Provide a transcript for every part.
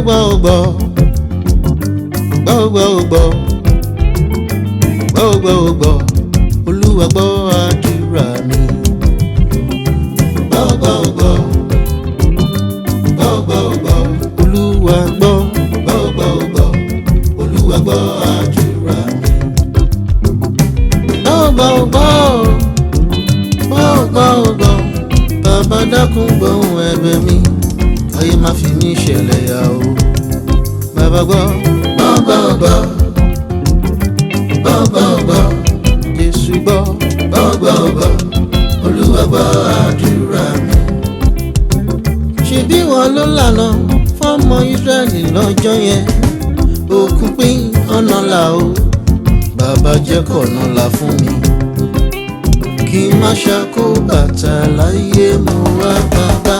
gbọ́ Olúwa gbọ́ àdúrà mi. Gbọ́ Olúwa gbọ́ Olúwa gbọ́ àdúrà mi. Gbọ́ bàbá dákun gbóhùn ẹ̀bẹ̀ mi, ayé má fi mí ṣẹlẹ̀ yà o. Bàbá gbọ́ Jésù gbọ́ Olúwa gbọ́ àdúrà mi. Ṣebí wọn ló lànà fọ́mọ Ísírẹ́lì lọ́jọ́ yẹn, òkun pín ọ̀nà là o. Bàbá jẹ́ kọ̀nà là fún mi, kí n má ṣàkó bàtà láyé mo wá bàbá.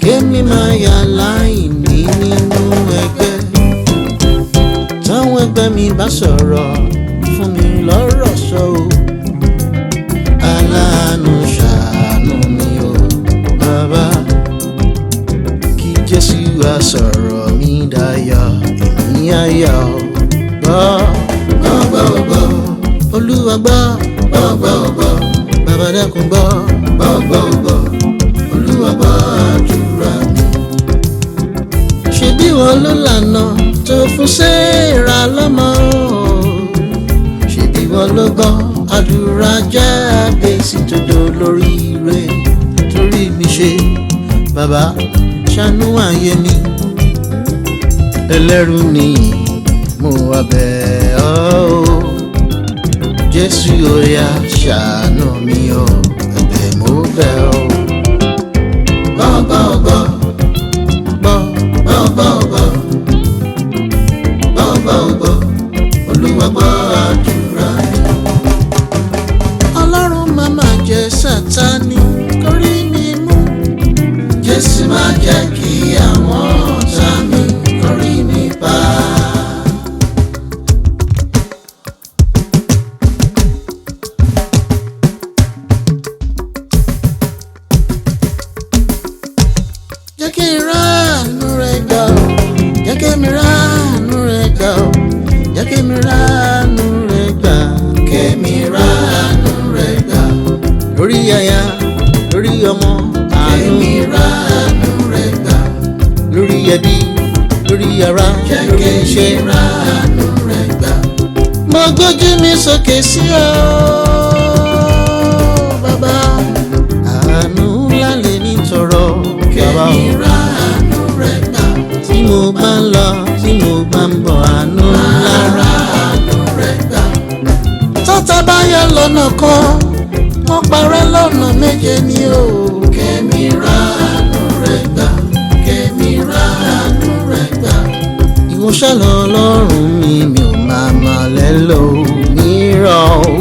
Kémi máa yà láìní nínú ẹgbẹ́, táwọn ẹgbẹ́ mi bá sọ̀rọ̀ fún mi lọ́rọ̀ sọ o. Aláàánú ṣàánú mi o bàbá, kí Jésù wá sọ̀rọ̀ mi dayọ̀, èmi ayọ̀. Gbọ́ Olúwa gbọ́ bàbá dákun gbọ́ Olúwa gbọ́ àdúrà mi. Ṣebí wọn ló lànà tó fún Séèrà lọ́mọ, ṣebí wọn ló gbọ́ àdúrà Jábésì tó dolóríire torí mi ṣe. Bàbá ṣàánú ayé mi, ẹlẹ́rù ni mo wá bẹ̀ ọ́. Jésù ó yá ṣàánú mi o, ẹ̀bẹ̀ mo bẹ̀ ọ́. Gbọ́ Olúwa gbọ́ àdúrà mi. Ọlọ́run má mà jẹ́ Sátánì kórí mi mú, Jésù má jẹ́ kí àwọn ọ̀tá mi kórí mi pa. Jẹ́ kí n ráàánú rẹ̀ gbà ó, jẹ́ kí mi ráàánú rẹ̀ gbà ó, jẹ́ kí mi ráàánú rẹ̀ gbà, kémi ráàánú rẹ̀ gbà. Lórí aya, lórí ọmọ, kémi ráàánú rẹ̀ gbà. Lórí ẹbí, lórí ará, lórí iṣẹ́, ráàánú rẹ̀ gbà. Mo gbójú mi sókè sí ọ bàbá, àánú ńlá lè ní tọrọ. Kémi ráàánú rẹ̀ gbà. Tí mo bá ń lọ, tí mo bá ń bọ̀, àánú ńlá ráàánú rẹ̀ gbà. Tọ́tá bá yọ lọ́nà kan, wọ́n parẹ́ lọ́nà méje ni o. Kémi ráàánú rẹ̀ gbà, kémi ráàánú rẹ̀ gbà. Ìwọ ṣá l'Ọlọ́run mi ò máa mà lẹ́lò mìíràn o.